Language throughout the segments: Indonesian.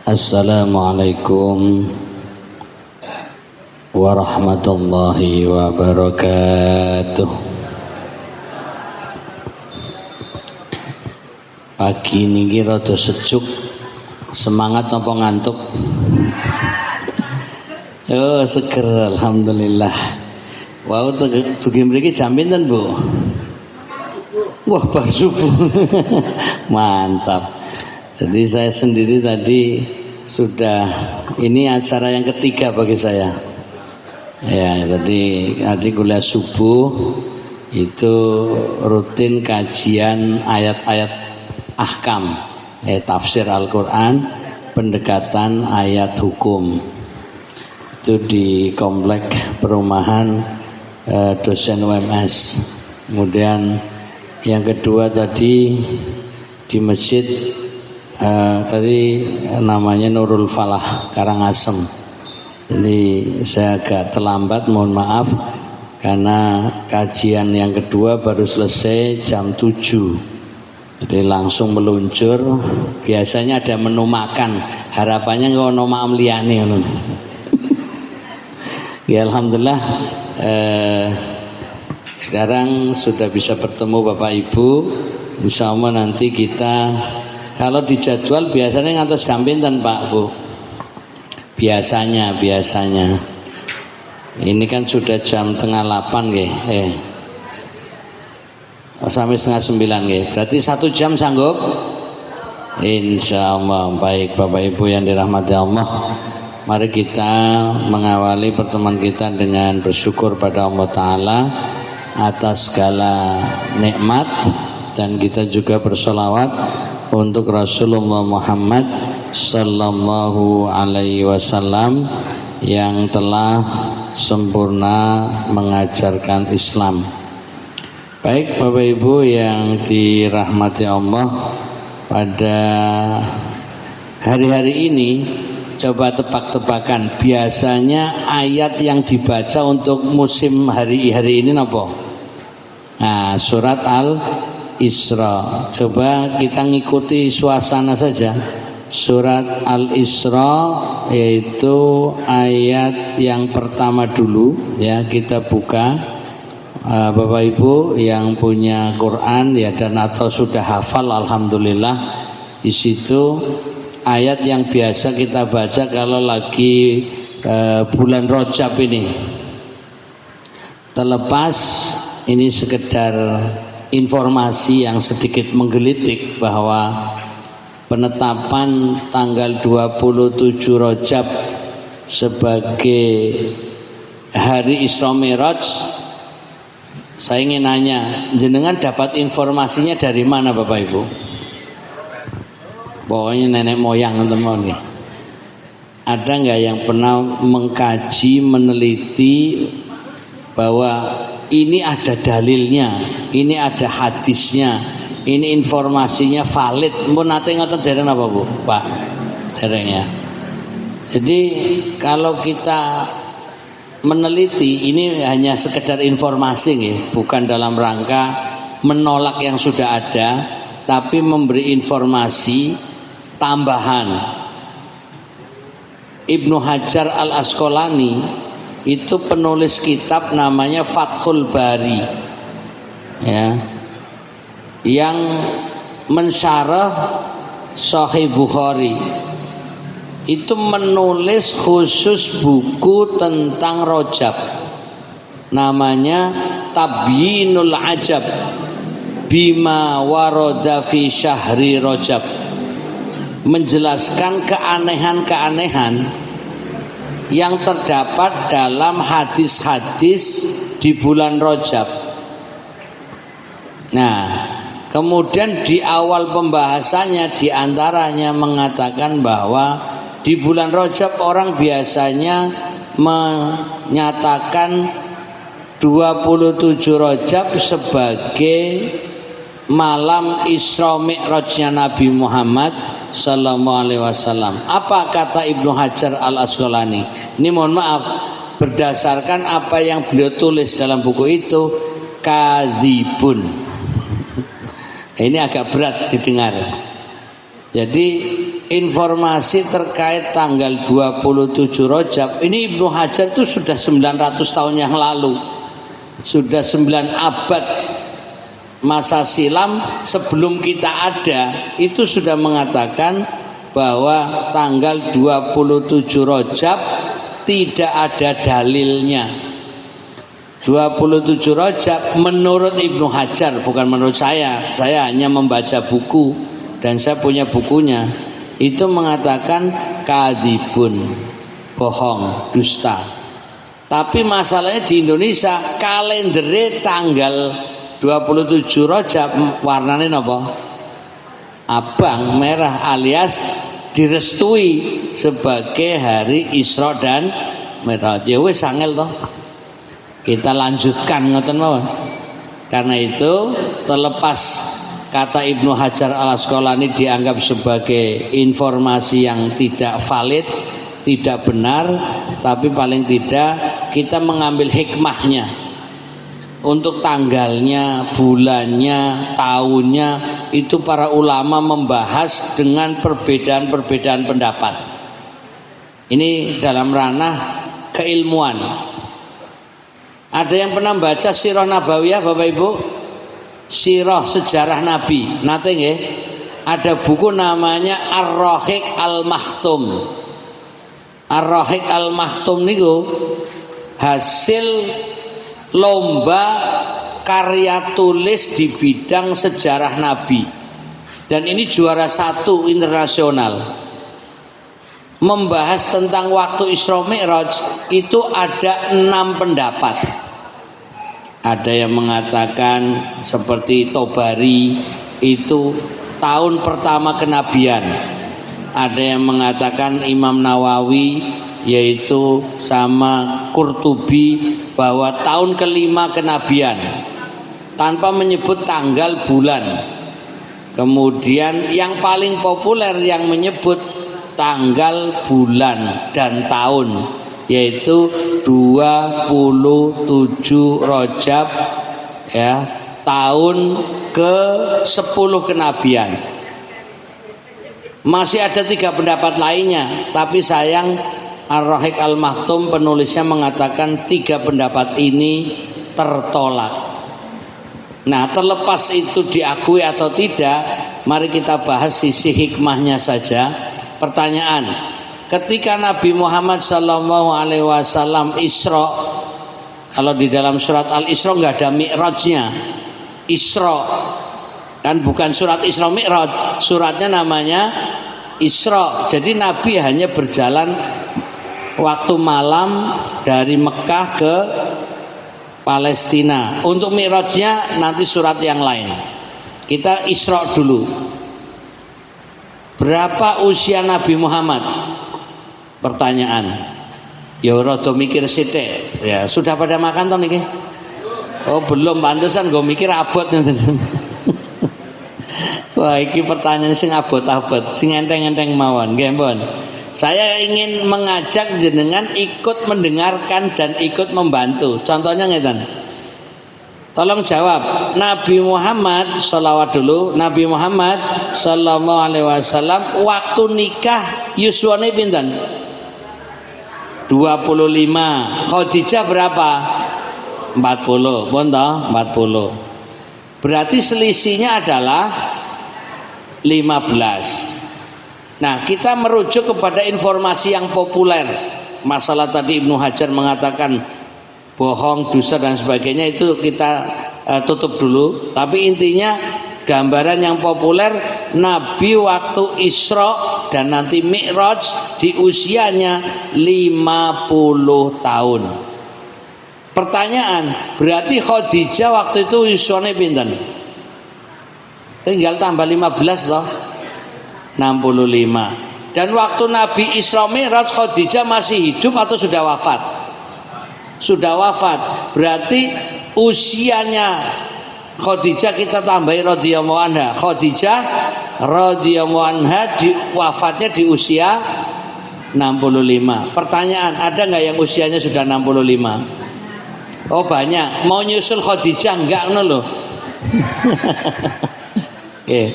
Assalamualaikum warahmatullahi wabarakatuh. Pagi niki rada sejuk, semangat apa ngantuk? Oh, seger alhamdulillah. Wow, tugi mriki jam pinten, Bu? Wah, bar subuh. Mantap. Jadi saya sendiri tadi sudah, ini acara yang ketiga bagi saya. Ya, tadi kuliah subuh itu rutin kajian ayat-ayat ahkam, tafsir Al-Quran, pendekatan ayat hukum. Itu di komplek perumahan dosen UMS. Kemudian yang kedua tadi di masjid tadi namanya Nurul Falah Karangasem. Jadi saya agak terlambat, mohon maaf karena kajian yang kedua baru selesai jam 7. Jadi langsung meluncur. Biasanya ada menu makan, harapannya nggak ono maam liyane ngono. Ya alhamdulillah sekarang sudah bisa bertemu Bapak Ibu. Insya Allah nanti kita, kalau di jadwal biasanya ngantos jam pinten Pak Bu? Biasanya ini kan sudah jam 7:30 nggih. Sampai 8:30 nggih. Berarti 1 jam sanggup? Insya Allah. Baik Bapak Ibu yang dirahmati Allah, mari kita mengawali pertemuan kita dengan bersyukur pada Allah Ta'ala atas segala nikmat, dan kita juga bersolawat untuk Rasulullah Muhammad Sallallahu Alaihi Wasallam yang telah sempurna mengajarkan Islam. Baik Bapak Ibu yang dirahmati Allah, pada hari-hari ini coba tebak-tebakan biasanya ayat yang dibaca untuk musim hari ini apa? Nah, surat Al-Isra. Coba kita ngikuti suasana saja. Surat Al-Isra yaitu ayat yang pertama dulu ya, kita buka. Bapak Ibu yang punya Quran ya dan atau sudah hafal alhamdulillah, di situ ayat yang biasa kita baca kalau lagi bulan Rajab ini. Terlepas ini sekedar informasi yang sedikit menggelitik bahwa penetapan tanggal 27 Rajab sebagai hari Isra Mi'raj, saya ingin nanya, jenengan dapat informasinya dari mana Bapak Ibu? Pokoknya nenek moyang teman nih. Ada nggak yang pernah mengkaji, meneliti bahwa ini ada dalilnya, ini ada hadisnya, ini informasinya valid? Mbok nate ngoten dereng apa Bu? Pak, dereng ya. Jadi kalau kita meneliti ini hanya sekedar informasi nih, bukan dalam rangka menolak yang sudah ada, tapi memberi informasi tambahan. Ibnu Hajar Al-Asqalani itu penulis kitab namanya Fathul Bari ya, yang mensyarah Sahih Bukhari, itu menulis khusus buku tentang Rajab, namanya Tabyinul Ajab Bima Warada fi Syahri Rajab, menjelaskan keanehan-keanehan yang terdapat dalam hadis-hadis di bulan Rajab. Nah, kemudian di awal pembahasannya diantaranya mengatakan bahwa di bulan Rajab orang biasanya menyatakan 27 Rajab sebagai malam Isra Mi'rajnya Nabi Muhammad Sallallahu Alaihi Wasallam. Apa kata Ibnu Hajar Al-Asqalani? Ini mohon maaf, berdasarkan apa yang beliau tulis dalam buku itu, kadzibun. Ini agak berat didengar. Jadi informasi terkait tanggal 27 Rajab ini Ibnu Hajar itu sudah 900 tahun yang lalu, sudah 9 abad masa silam sebelum kita ada, itu sudah mengatakan bahwa tanggal 27 Rajab tidak ada dalilnya. 27 Rajab menurut Ibnu Hajar, bukan menurut saya hanya membaca buku dan saya punya bukunya, itu mengatakan kadibun, bohong, dusta. Tapi masalahnya di Indonesia kalendere tanggal 27 Rajab warnanya apa? Abang merah, alias direstui sebagai hari Isra dan Mi'raj. Ya wis angel toh. Kita lanjutkan ngoten mawon. Karena itu terlepas kata Ibnu Hajar Al-Asqalani dianggap sebagai informasi yang tidak valid, tidak benar, tapi paling tidak kita mengambil hikmahnya. Untuk tanggalnya, bulannya, tahunnya, itu para ulama membahas dengan perbedaan-perbedaan pendapat. Ini dalam ranah keilmuan. Ada yang pernah baca Sirah Nabawiyah Bapak Ibu? Sirah sejarah Nabi. Nate nggih? Ada buku namanya Ar-Rahiq Al-Makhtum. Ar-Rahiq Al-Makhtum niku hasil lomba karya tulis di bidang sejarah Nabi. Dan ini juara 1 internasional. Membahas tentang waktu Isra Mi'raj itu ada 6 pendapat. Ada yang mengatakan seperti Tobari itu tahun pertama kenabian. Ada yang mengatakan Imam Nawawi yaitu sama Qurtubi bahwa tahun kelima kenabian tanpa menyebut tanggal bulan. Kemudian yang paling populer yang menyebut tanggal bulan dan tahun yaitu 27 Rajab ya, tahun ke-10 kenabian. Masih ada 3 pendapat lainnya, tapi sayang Ar-Rahiq Al-Makhtum penulisnya mengatakan 3 pendapat ini tertolak. Nah, terlepas itu diakui atau tidak, mari kita bahas sisi hikmahnya saja. Pertanyaan, ketika Nabi Muhammad SAW Isra, kalau di dalam surat Al-Isra nggak ada Mi'rajnya, Isra kan bukan surat Isra Mi'raj, suratnya namanya Isra. Jadi Nabi hanya berjalan waktu malam dari Mekah ke Palestina. Untuk Mi'rajnya nanti surat yang lain. Kita Isra dulu. Berapa usia Nabi Muhammad? Pertanyaan. Ya rada mikir sithik. Ya, sudah pada makan toh niki? Oh, belum, pantesan gue mikir abot. Wah, iki pertanyaan sing abot-abot, sing enteng-enteng mawon, nggih pun. Saya ingin mengajak jenengan ikut mendengarkan dan ikut membantu. Contohnya ngeten. Tolong jawab, Nabi Muhammad sholawat dulu. Nabi Muhammad sallallahu alaihi wasallam waktu nikah yuswane pinten? 25. Khadijah berapa? 40. Pun toh? 40. Berarti selisihnya adalah 15. Nah, kita merujuk kepada informasi yang populer. Masalah tadi Ibnu Hajar mengatakan bohong, dusta dan sebagainya, itu kita tutup dulu. Tapi intinya gambaran yang populer Nabi waktu Isra dan nanti Mi'raj di usianya 50 tahun. Pertanyaan, berarti Khadijah waktu itu usianya pinten? Tinggal tambah 15 toh, 65. Dan waktu Nabi Isra Mi'raj Khadijah masih hidup atau sudah wafat? Sudah wafat. Berarti usianya Khadijah kita tambahi radhiyallahu anha. Khadijah radhiyallahu anha wafatnya di usia 65. Pertanyaan, ada nggak yang usianya sudah 65? Oh banyak. Mau nyusul Khadijah enggak ngono loh.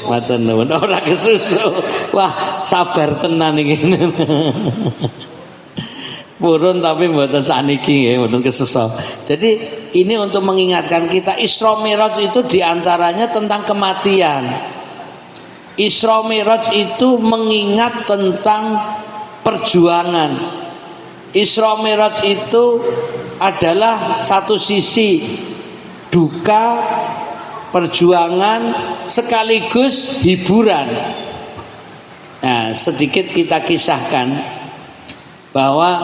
matur nuwun. Ora kesusu. Wah, sabar tenan iki. Purun tapi mboten saniki nggih, mboten kesusu. Jadi ini untuk mengingatkan kita Isra Mi'raj itu diantaranya tentang kematian. Isra Mi'raj itu mengingat tentang perjuangan. Isra Mi'raj itu adalah satu sisi duka, perjuangan sekaligus hiburan. Nah, sedikit kita kisahkan bahwa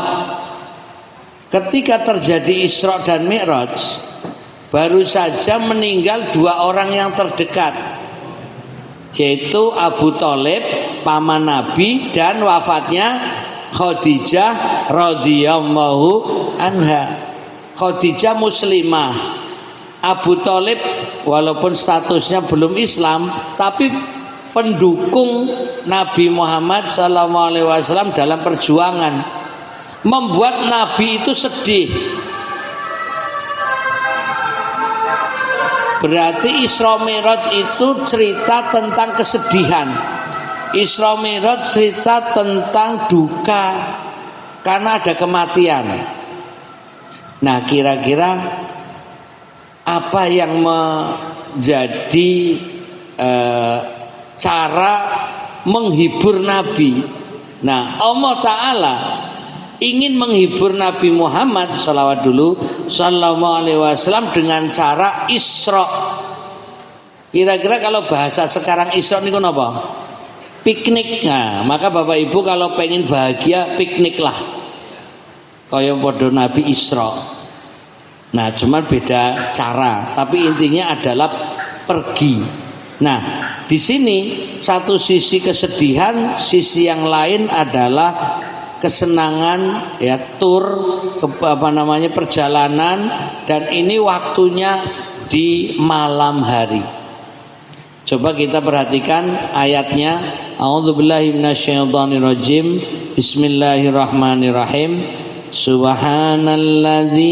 ketika terjadi Isra dan Mi'raj, baru saja meninggal dua orang yang terdekat, yaitu Abu Thalib paman Nabi dan wafatnya Khadijah radhiyallahu anha. Khadijah muslimah, Abu Thalib walaupun statusnya belum Islam tapi pendukung Nabi Muhammad SAW dalam perjuangan, membuat Nabi itu sedih. Berarti Isra Mi'raj itu cerita tentang kesedihan. Isra Mi'raj cerita tentang duka karena ada kematian. Nah, kira-kira apa yang menjadi cara menghibur Nabi? Nah, Allah Ta'ala ingin menghibur Nabi Muhammad sallallahu alaihi wasallam dengan cara Isra. Kira-kira kalau bahasa sekarang Isra niku napa? Piknik. Nah, maka Bapak Ibu kalau pengen bahagia piknik lah. Kaya padha Nabi Isra. Nah, cuman beda cara, tapi intinya adalah pergi. Nah, di sini satu sisi kesedihan, sisi yang lain adalah kesenangan, ya, tur perjalanan, dan ini waktunya di malam hari. Coba kita perhatikan ayatnya. A'udzubillahi minasyaitonirrajim. Bismillahirrahmanirrahim. Subhanalladzi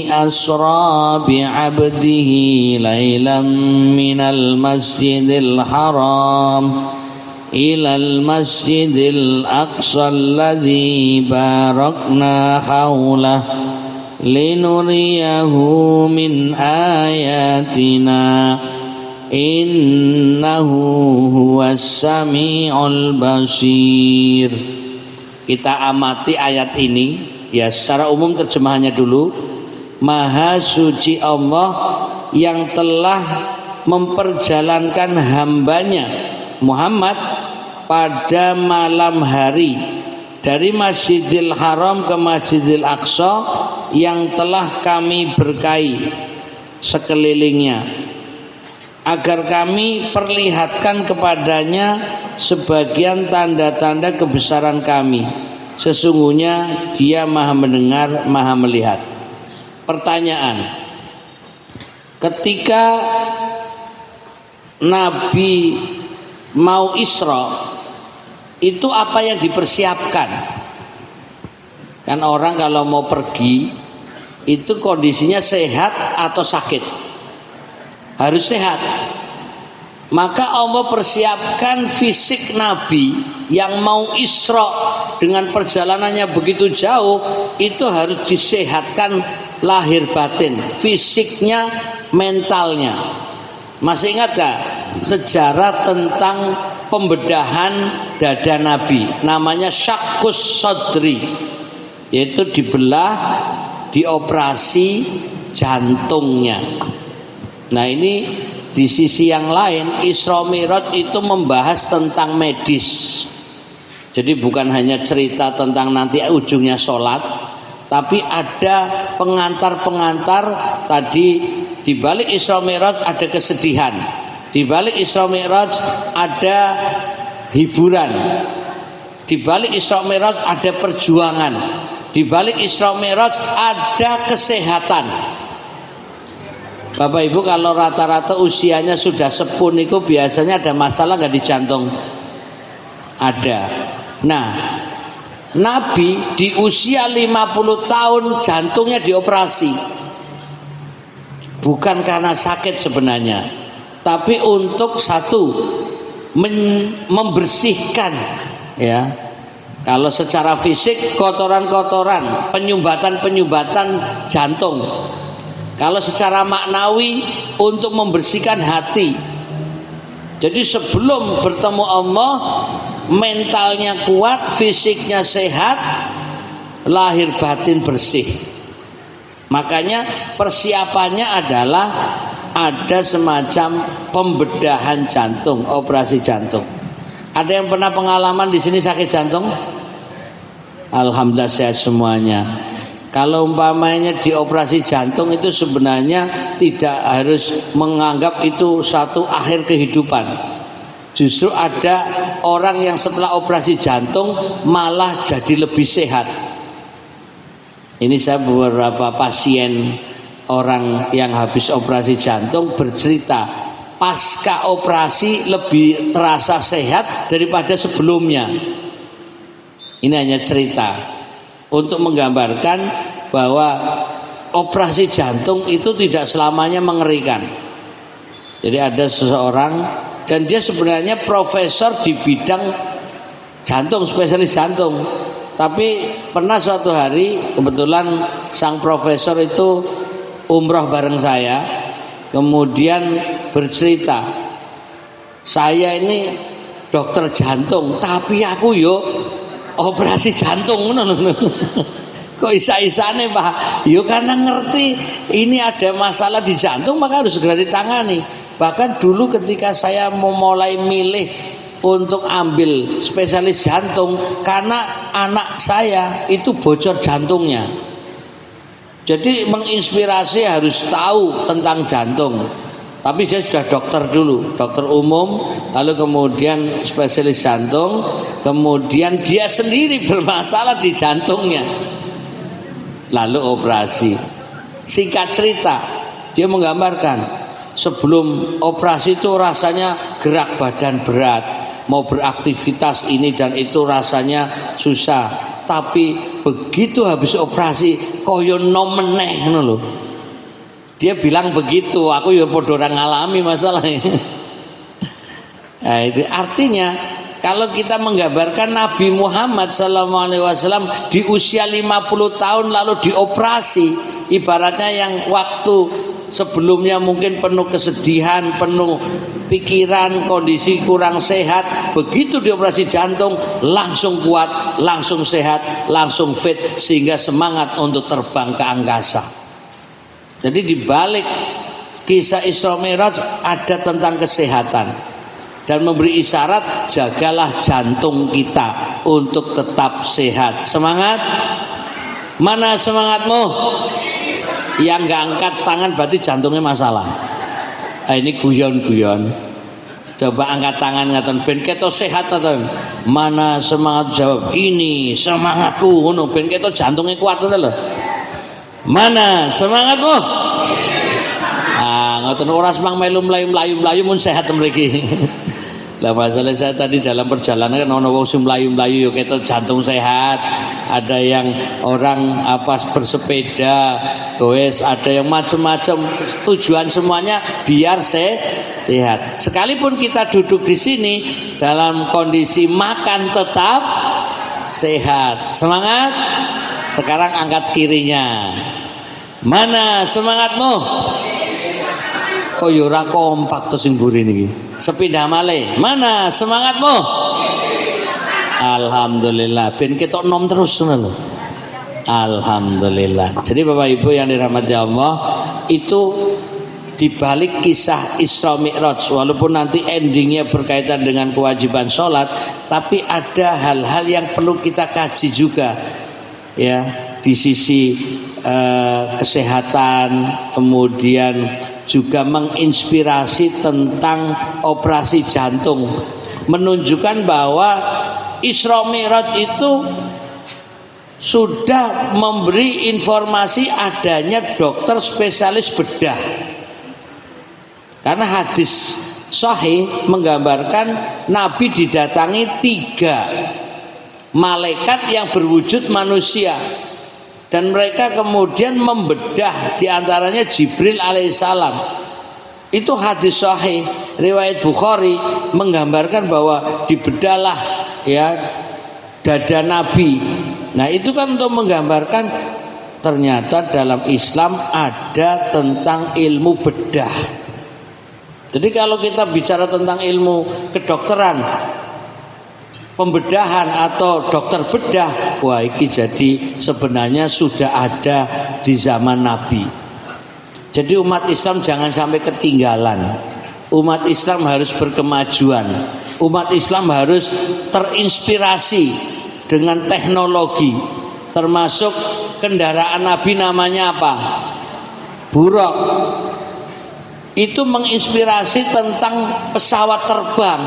asra bi'abdihi lailam minal masjidil haram ilal masjidil aqsa alladzi barakna haulah linuriyahu min ayatina innahu huwas sami'ul basir. Kita amati ayat ini, ya, secara umum terjemahannya dulu. Maha suci Allah yang telah memperjalankan hambanya Muhammad pada malam hari dari Masjidil Haram ke Masjidil Aqsa yang telah kami berkahi sekelilingnya, agar kami perlihatkan kepadanya sebagian tanda-tanda kebesaran kami. Sesungguhnya Dia Maha mendengar, Maha melihat. Pertanyaan: ketika Nabi mau Isra, itu apa yang dipersiapkan? Kan orang kalau mau pergi itu kondisinya sehat atau sakit? Harus sehat. Maka Allah persiapkan fisik Nabi yang mau Isra dengan perjalanannya begitu jauh, itu harus disehatkan lahir batin, fisiknya, mentalnya. Masih ingat gak sejarah tentang pembedahan dada Nabi? Namanya Syakkus Sodri, yaitu dibelah, dioperasi jantungnya. Nah, ini di sisi yang lain Isra Mi'raj itu membahas tentang medis. Jadi bukan hanya cerita tentang nanti ujungnya sholat, tapi ada pengantar-pengantar. Tadi di balik Isra Mi'raj ada kesedihan, di balik Isra Mi'raj ada hiburan, di balik Isra Mi'raj ada perjuangan, di balik Isra Mi'raj ada kesehatan. Bapak Ibu kalau rata-rata usianya sudah sepuh itu biasanya ada masalah nggak di jantung? Ada. Nah, Nabi di usia 50 tahun jantungnya dioperasi. Bukan karena sakit sebenarnya, tapi untuk satu membersihkan, ya. Kalau secara fisik kotoran-kotoran, penyumbatan-penyumbatan jantung. Kalau secara maknawi untuk membersihkan hati. Jadi sebelum bertemu Allah, mentalnya kuat, fisiknya sehat, lahir batin bersih. Makanya persiapannya adalah ada semacam pembedahan jantung, operasi jantung. Ada yang pernah pengalaman di sini sakit jantung? Alhamdulillah sehat semuanya. Kalau umpamanya di operasi jantung itu sebenarnya tidak harus menganggap itu satu akhir kehidupan. Justru ada orang yang setelah operasi jantung malah jadi lebih sehat. Ini saya beberapa pasien orang yang habis operasi jantung bercerita, pasca operasi lebih terasa sehat daripada sebelumnya. Ini hanya cerita untuk menggambarkan bahwa operasi jantung itu tidak selamanya mengerikan. Jadi ada seseorang dan dia sebenarnya profesor di bidang jantung, spesialis jantung. Tapi pernah suatu hari kebetulan sang profesor itu umroh bareng saya, kemudian bercerita, saya ini dokter jantung, tapi aku yo operasi jantung. Kok isa-isane Pak? Yo karena ngerti ini ada masalah di jantung maka harus segera ditangani. Bahkan dulu ketika saya mau mulai milih untuk ambil spesialis jantung, karena anak saya itu bocor jantungnya. Jadi menginspirasi harus tahu tentang jantung. Tapi dia sudah dokter dulu, dokter umum, lalu kemudian spesialis jantung, kemudian dia sendiri bermasalah di jantungnya, lalu operasi. Singkat cerita, dia menggambarkan sebelum operasi itu rasanya gerak badan berat, mau beraktivitas ini dan itu rasanya susah. Tapi begitu habis operasi koyo nomeneh ngono lho. Dia bilang begitu, aku ya padha ora ngalami masalahnya. Nah, itu artinya kalau kita menggambarkan Nabi Muhammad SAW di usia 50 tahun lalu dioperasi, ibaratnya yang waktu sebelumnya mungkin penuh kesedihan, penuh pikiran, kondisi kurang sehat, begitu dioperasi jantung langsung kuat, langsung sehat, langsung fit, sehingga semangat untuk terbang ke angkasa. Jadi di balik kisah Isra Mi'raj ada tentang kesehatan dan memberi isyarat, jagalah jantung kita untuk tetap sehat. Semangat? Mana semangatmu? Yang nggak angkat tangan berarti jantungnya masalah. Nah, ini guyon-guyon. Coba angkat tangan ngaten ben keto sehat atau mana semangat, jawab ini semangatku ngono ben keto jantungnya kuat to lho. Mana semangatmu? Ah, ngoten ora semang melu mlayu-mlayu mun sehat mriki. Lah masalah saya tadi dalam perjalanan kan ono wong sing mlayu-mlayu yo ketok jantung sehat. Ada yang orang bersepeda, goes, ada yang macam-macam. Tujuan semuanya biar sehat. Sekalipun kita duduk di sini dalam kondisi makan tetap sehat. Semangat. Sekarang angkat kirinya. Mana semangatmu? Kok yo ora kompak to sing mburi niki. Sepindah malih. Mana semangatmu? Alhamdulillah. Ben ketok nom terus ngono lho. Alhamdulillah. Jadi Bapak Ibu yang dirahmati Allah, itu dibalik kisah Isra Mi'raj, walaupun nanti endingnya berkaitan dengan kewajiban sholat, tapi ada hal-hal yang perlu kita kaji juga, ya, di sisi kesehatan, kemudian juga menginspirasi tentang operasi jantung, menunjukkan bahwa Isra Mi'raj itu sudah memberi informasi adanya dokter spesialis bedah. Karena hadis sahih menggambarkan Nabi didatangi 3 malaikat yang berwujud manusia, dan mereka kemudian membedah, diantaranya Jibril alaihissalam. Itu hadis sahih riwayat Bukhari menggambarkan bahwa dibedalah ya dada Nabi. Nah itu kan untuk menggambarkan ternyata dalam Islam ada tentang ilmu bedah. Jadi kalau kita bicara tentang ilmu kedokteran, pembedahan atau dokter bedah, wah ini jadi sebenarnya sudah ada di zaman Nabi. Jadi umat Islam jangan sampai ketinggalan. Umat Islam harus berkemajuan. Umat Islam harus terinspirasi dengan teknologi. Termasuk kendaraan Nabi namanya apa? Buraq. Itu menginspirasi tentang pesawat terbang.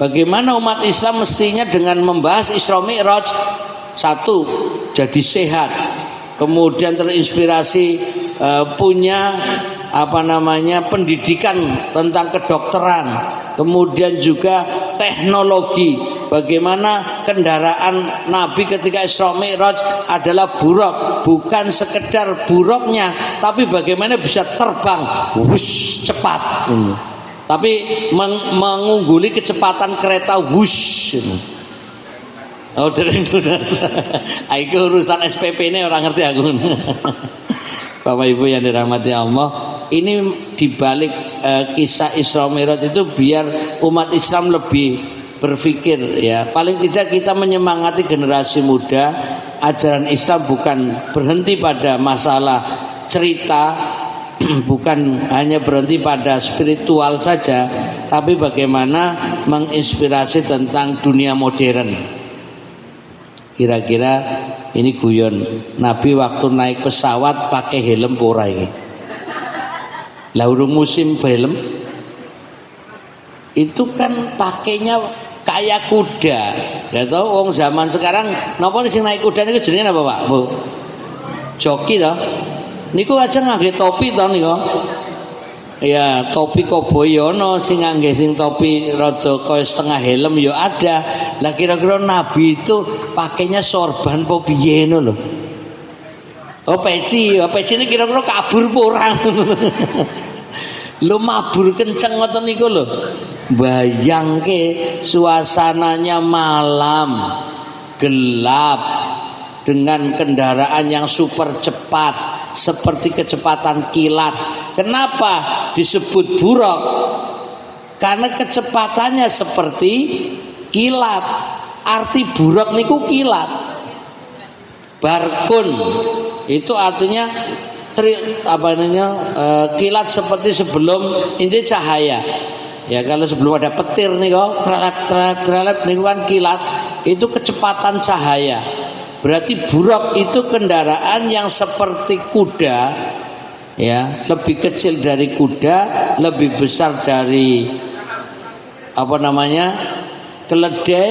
Bagaimana umat Islam mestinya dengan membahas Isra Mi'raj, satu, jadi sehat, kemudian terinspirasi punya pendidikan tentang kedokteran, kemudian juga teknologi. Bagaimana kendaraan Nabi ketika Isra Mi'raj adalah buraq, bukan sekedar buraqnya, tapi bagaimana bisa terbang wush cepat. Tapi mengungguli kecepatan kereta wush. Oh dereng itu urusan SPP ini orang ngerti aku. Bapak Ibu yang dirahmati Allah, ini dibalik kisah Isra Mi'raj itu biar umat Islam lebih berpikir ya. Paling tidak kita menyemangati generasi muda, ajaran Islam bukan berhenti pada masalah cerita, bukan hanya berhenti pada spiritual saja, tapi bagaimana menginspirasi tentang dunia modern. Kira-kira ini guyon, Nabi waktu naik pesawat pakai helm pora ini. Lah urung musim helm, itu kan pakainya kayak kuda. Ya tahu wong zaman sekarang napa sing naik kuda niku jenenge apa, Pak? Bu. Joki toh. Niku aja ngangge topi toh niku. Ya topi koboi ono sing ngangge sing topi rada kaya setengah helm ya ada. Lah kira-kira Nabi itu pakainya sorban apa piye ngono lho. Oh peci ini kira-kira kabur apa ora. Lho mabur kenceng ngoten niku lho. Bayangke suasananya malam gelap dengan kendaraan yang super cepat seperti kecepatan kilat. Kenapa disebut buraq? Karena kecepatannya seperti kilat. Arti buraq niku kilat. Barkun itu artinya kilat seperti sebelum ini cahaya. Ya kalau sebelum ada petir nih kok trelep nih kan kilat, itu kecepatan cahaya. Berarti buraq itu kendaraan yang seperti kuda, ya lebih kecil dari kuda, lebih besar dari keledai.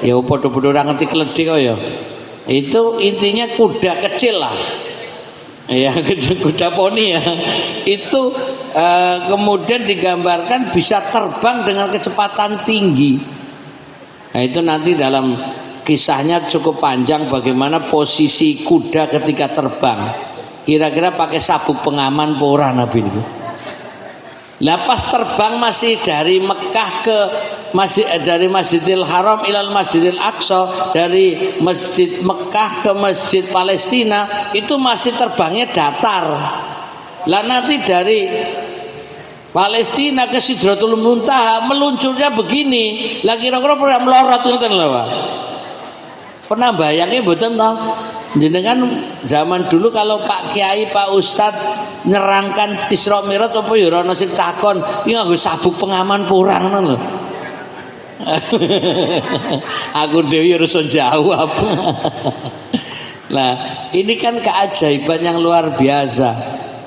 Ya podo-podo orang ngerti keledai kok ya. Itu intinya kuda kecil lah. Ya kuda poni ya. Itu kemudian digambarkan bisa terbang dengan kecepatan tinggi. Nah itu nanti dalam kisahnya cukup panjang bagaimana posisi kuda ketika terbang. Kira-kira pakai sabuk pengaman pora Nabi itu. Lah pas terbang masih dari Mekah ke dari Masjidil Haram ilal Masjidil Aqsa, dari Masjid Mekah ke Masjid Palestina, itu masih terbangnya datar. Lah nanti dari Palestina ke Sidratul Muntaha meluncurnya begini. Lah kira-kira pernah melorot ngoten lho, Pak. Pernah bayangnya mboten toh? Jenengan zaman dulu kalau Pak Kiai, Pak Ustadz nerangkan Isra Mi'raj apa ya ora ana sing takon, iki nganggo sabuk pengaman purang ngono lho. Aku dhewe harus jawab. Nah, ini kan keajaiban yang luar biasa.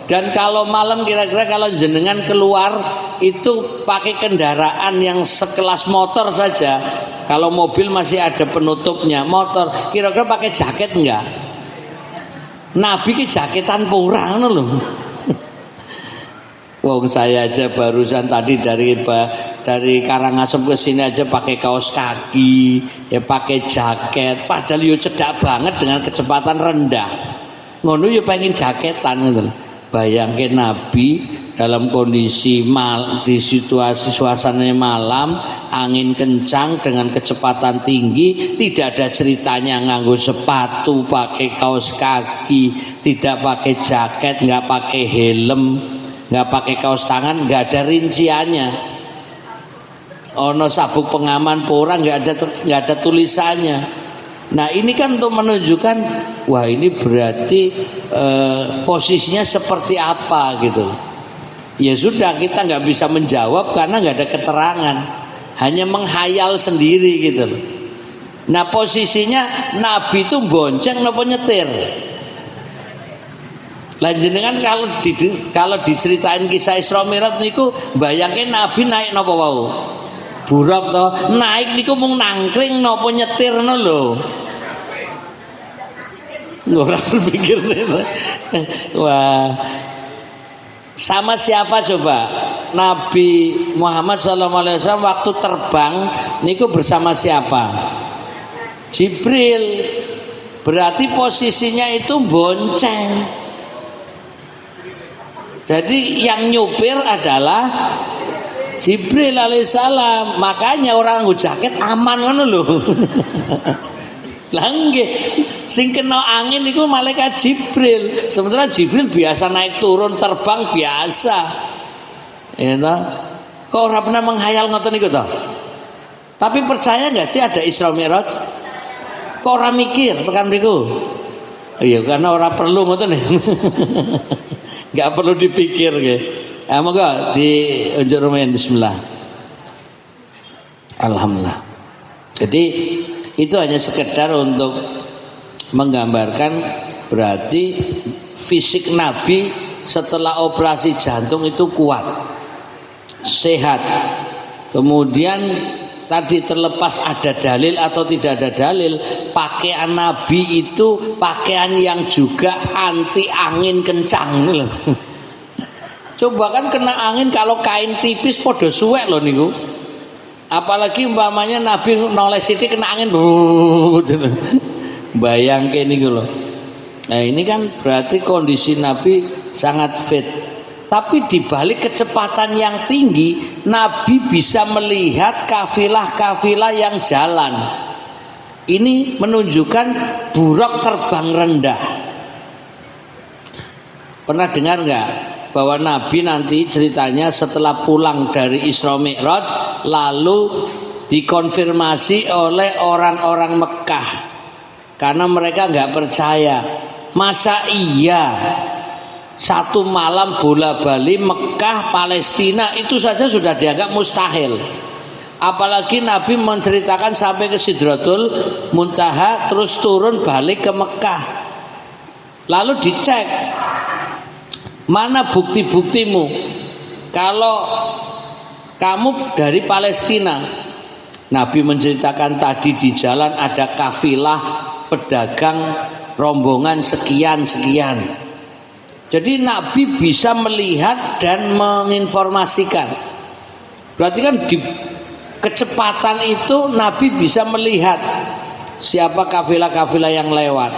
Dan kalau malam kira-kira kalau jenengan keluar itu pakai kendaraan yang sekelas motor saja. Kalau mobil masih ada penutupnya, motor kira-kira pakai jaket enggak? Nabi ki jaketan kurang loh. Wong saya aja barusan tadi dari Karangasem ke sini aja pakai kaos kaki, ya pakai jaket, padahal yo cedak banget dengan kecepatan rendah. Ngono yo pengen jaketan gitu. Bayangke Nabi dalam kondisi di situasi suasananya malam, angin kencang dengan kecepatan tinggi, tidak ada ceritanya nganggo sepatu, pakai kaos kaki, tidak pakai jaket, nggak pakai helm, nggak pakai kaos tangan, nggak ada rinciannya. Ono sabuk pengaman pora, nggak ada tulisannya. Nah ini kan untuk menunjukkan, wah ini berarti posisinya seperti apa gitu. Ya sudah, kita nggak bisa menjawab karena nggak ada keterangan, hanya menghayal sendiri gitu. Nah posisinya Nabi itu bonceng nopo nyetir. Lanjenengan kalau diceritain kisah Isra Mi'raj niku bayangke Nabi naik nopo wau? Buruk toh, naik niku mung nangkring nopo nyetir no lho. Ora berpikir itu. Wah. Sama siapa coba? Nabi Muhammad SAW waktu terbang niku bersama siapa? Jibril. Berarti posisinya itu bonceng. Jadi yang nyupir adalah Jibril alaihissalam. Makanya orang nggo jaket aman ngono lho. Lah nggih, sing kena angin itu malaikat Jibril. Sementara Jibril biasa naik turun terbang biasa. Ya toh? Kok ora pernah menghayal ngoten niku toh? Tapi percaya enggak sih ada Isra Mi'raj? Kok ora mikir tekan mriku? Iya, karena ora perlu ngoten. Enggak perlu dipikir nggih. Ya monggo diunjuk rumiyin bismillah. Alhamdulillah. Jadi itu hanya sekedar untuk menggambarkan berarti fisik Nabi setelah operasi jantung itu kuat, sehat. Kemudian tadi terlepas ada dalil atau tidak ada dalil, pakaian Nabi itu pakaian yang juga anti angin kencang loh. Coba kan kena angin kalau kain tipis podo suwek loh niku. Apalagi umpamanya Nabi noleh sithik kena angin, bayangke niku lho. Nah ini kan berarti kondisi Nabi sangat fit. Tapi di balik kecepatan yang tinggi, Nabi bisa melihat kafilah-kafilah yang jalan. Ini menunjukkan buruk terbang rendah. Pernah dengar nggak bahwa Nabi nanti ceritanya setelah pulang dari Isra Mi'raj lalu dikonfirmasi oleh orang-orang Mekah karena mereka nggak percaya, masa iya satu malam bola bali Mekah Palestina itu saja sudah dianggap mustahil, apalagi Nabi menceritakan sampai ke Sidratul Muntaha terus turun balik ke Mekah, lalu dicek mana bukti-buktimu kalau kamu dari Palestina. Nabi menceritakan tadi di jalan ada kafilah pedagang rombongan sekian-sekian. Jadi Nabi bisa melihat dan menginformasikan. Berarti kan di kecepatan itu Nabi bisa melihat siapa kafilah-kafilah yang lewat.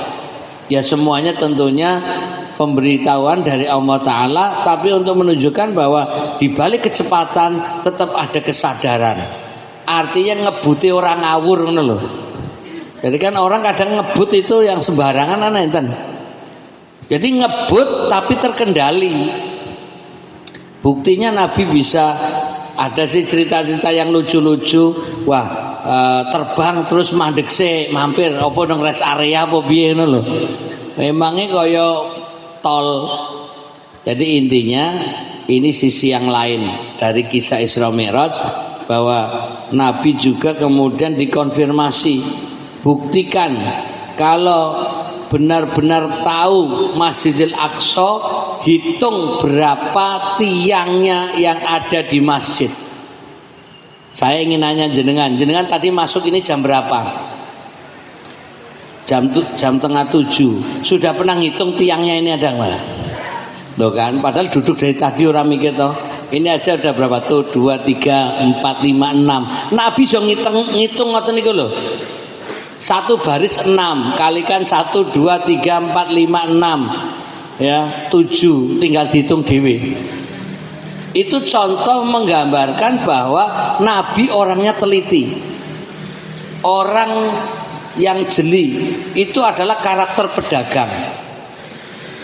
Ya semuanya tentunya pemberitahuan dari Allah Ta'ala, tapi untuk menunjukkan bahwa di balik kecepatan tetap ada kesadaran. Artinya ngebuti orang ngawur ngono lho. Jadi kan orang kadang ngebut itu yang sembarangan ana enten. Jadi ngebut tapi terkendali. Buktinya Nabi bisa ada sih cerita-cerita yang lucu-lucu. Wah, terbang terus mandek sih, mampir apa nang rest area apa piye ngono lho. Memangnya kaya tol. Jadi intinya ini sisi yang lain dari kisah Isra Mi'raj, bahwa Nabi juga kemudian dikonfirmasi, buktikan kalau benar-benar tahu Masjidil Aqsa, hitung berapa tiangnya yang ada di masjid. Saya ingin nanya jenengan tadi masuk ini jam berapa? Jam tengah 7. Sudah pernah ngitung tiangnya ini ada mana? Loh kan, padahal duduk dari tadi orang mikir toh. Ini aja udah berapa tuh? 2, 3, 4, 5, 6. Nabi so ngitung ngoten niku lho. Satu baris 6 kalikan 1, 2, 3, 4, 5, 6 ya 7, tinggal dihitung dewe. Itu contoh menggambarkan bahwa Nabi orangnya teliti, orang yang jeli. Itu adalah karakter pedagang.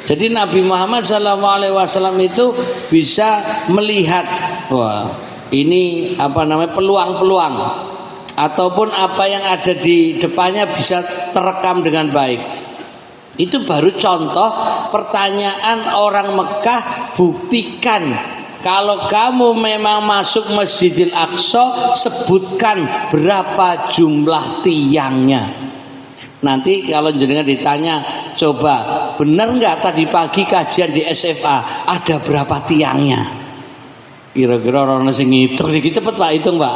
Jadi Nabi Muhammad SAW itu bisa melihat, wah ini peluang-peluang ataupun apa yang ada di depannya bisa terekam dengan baik. Itu baru contoh pertanyaan orang Mekah, buktikan kalau kamu memang masuk Masjidil Aqsa, sebutkan berapa jumlah tiangnya. Nanti kalau jenengan ditanya, coba benar nggak tadi pagi kajian di SFA ada berapa tiangnya? Kira-kira orang nasi ngitung nih, cepet Pak, hitung Pak.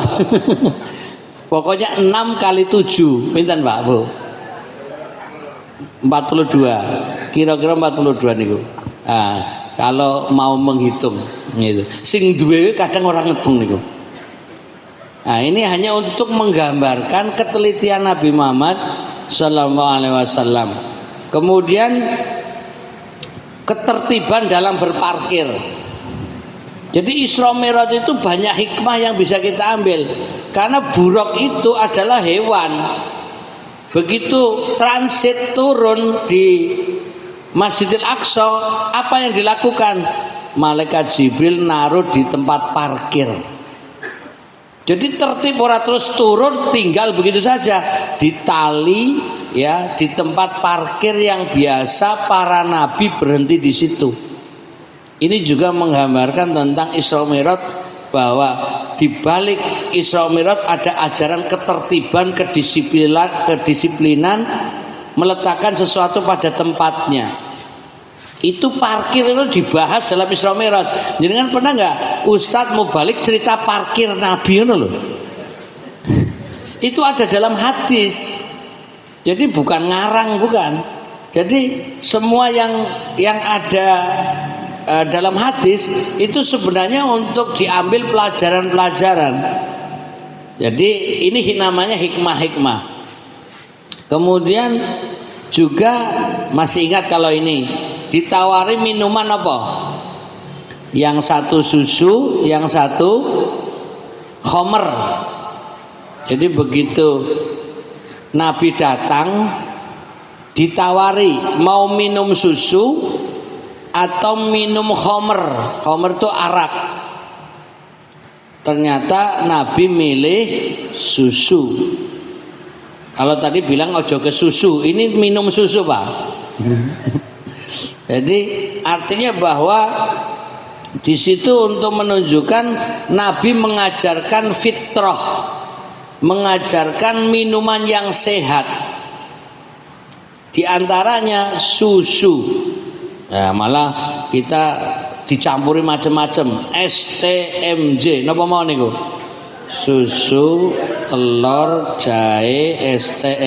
Pokoknya 6 kali 7, pinten Pak Bu? 42, kira-kira 42 niku. Kalau mau menghitung gitu. Sing duwe kadang orang ngitung niku. Ini hanya untuk menggambarkan ketelitian Nabi Muhammad sallallahu alaihi wasallam. Kemudian ketertiban dalam berparkir. Jadi Isra Mi'raj itu banyak hikmah yang bisa kita ambil. Karena buruk itu adalah hewan. Begitu transit turun di Masjidil Aqsa, apa yang dilakukan? Malaikat Jibril naruh di tempat parkir. Jadi tertib, ora terus turun tinggal begitu saja, ditali ya di tempat parkir yang biasa para nabi berhenti di situ. Ini juga menggambarkan tentang Isra Mi'raj, bahwa di balik Isra Mi'raj ada ajaran ketertiban, kedisiplinan, meletakkan sesuatu pada tempatnya. Itu parkir itu dibahas dalam Isra Mi'raj. Jadi kan pernah nggak Ustadz mau balik cerita parkir Nabi itu loh? Itu ada dalam hadis. Jadi bukan ngarang, bukan. Jadi semua yang ada dalam hadis itu sebenarnya untuk diambil pelajaran-pelajaran. Jadi ini namanya hikmah-hikmah. Kemudian juga masih ingat kalau ini ditawari minuman apa? Yang satu susu, yang satu khamr. Jadi begitu Nabi datang ditawari mau minum susu atau minum khamr. Khamr itu arak. Ternyata Nabi milih susu. Kalau tadi bilang ojo ke susu, ini minum susu Pak. Jadi artinya bahwa di situ untuk menunjukkan Nabi mengajarkan fitrah, mengajarkan minuman yang sehat. Di antaranya susu. Nah, malah kita dicampuri macam-macam. STMJ, napa mau niku? Susu, telur, jahe,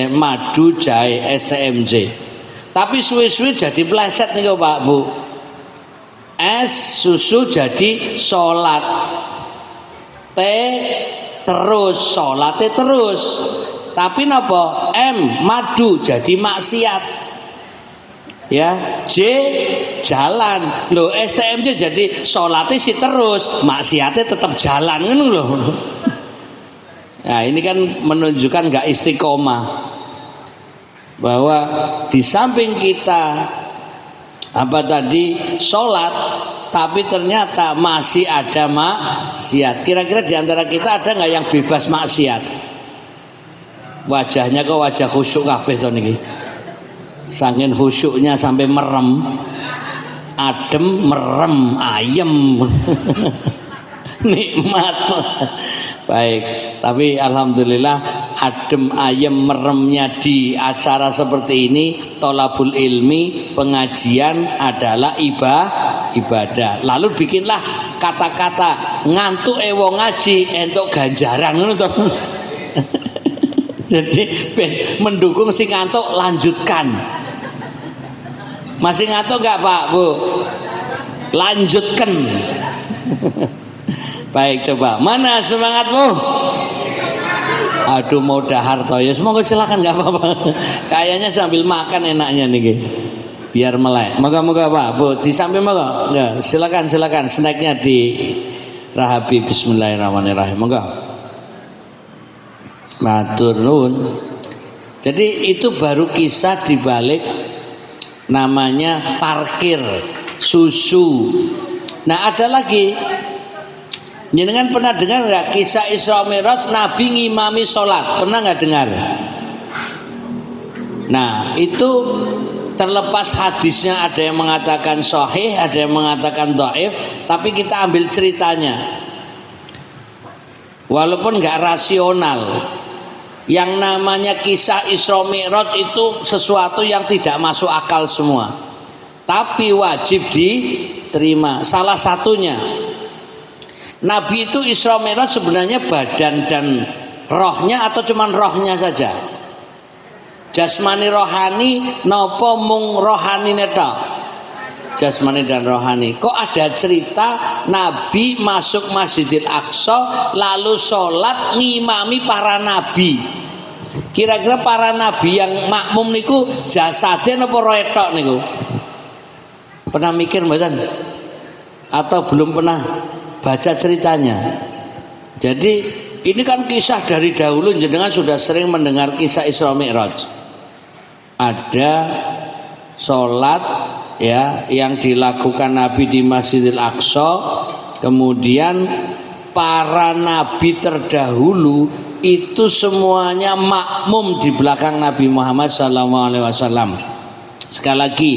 madu, jahe, STMJ. Tapi suwi-suwi jadi pleset nih Pak Bu. Susu jadi sholat. T terus sholatnya terus. Tapi napa? Madu jadi maksiat. Ya, J jalan. Loh, STMJ jadi sholatnya sih terus, maksiatnya tetap jalan kan loh. Nah, ini kan menunjukkan gak istiqomah. Bahwa di samping kita sholat, tapi ternyata masih ada maksiat. Kira-kira di antara kita ada nggak yang bebas maksiat? Wajahnya kok wajah khusyuk kabeh to niki. Saking khusyuknya sampai merem, adem, merem, ayem. Nikmat. Baik, tapi alhamdulillah adem ayem meremnya di acara seperti ini, tolabul ilmi, pengajian adalah ibadah. Lalu bikinlah kata-kata ngantuk wong ngaji entuk ganjaran ngono to. Jadi mendukung si ngantuk, lanjutkan. Masih ngantuk enggak Pak Bu? Lanjutkan. Baik, coba. Mana semangatmu? Aduh, mau dahar toh ya. Semoga silakan, nggak apa-apa. Kayaknya sambil makan enaknya nih, biar melek. Moga-moga Pak Bu di samping moga. Ya, silakan snacknya Rahabi. Bismillahirrahmanirrahim. Monggo. Matur nuwun. Jadi itu baru kisah dibalik namanya parkir susu. Nah ada lagi, jenengan pernah dengar nggak kisah Isra Mi'raj Nabi ngimami sholat? Pernah nggak dengar? Nah itu terlepas hadisnya ada yang mengatakan sahih, ada yang mengatakan dhaif, tapi kita ambil ceritanya. Walaupun nggak rasional, yang namanya kisah Isra Mi'raj itu sesuatu yang tidak masuk akal semua, tapi wajib diterima. Salah satunya, Nabi itu Isra Mi'raj sebenarnya badan dan rohnya atau cuman rohnya saja? Jasmani rohani nopo mung rohani neto? Jasmani dan rohani. Kok ada cerita Nabi masuk Masjidil Aqsa lalu sholat ngimami para nabi? Kira-kira para nabi yang makmum niku jasadnya nopo roetok niku? Pernah mikir mboten? Atau belum pernah baca ceritanya? Jadi ini kan kisah dari dahulu, jenengan sudah sering mendengar kisah Isra Mi'raj. Ada sholat ya yang dilakukan Nabi di Masjidil Aqsa, kemudian para nabi terdahulu itu semuanya makmum di belakang Nabi Muhammad SAW. Sekali lagi,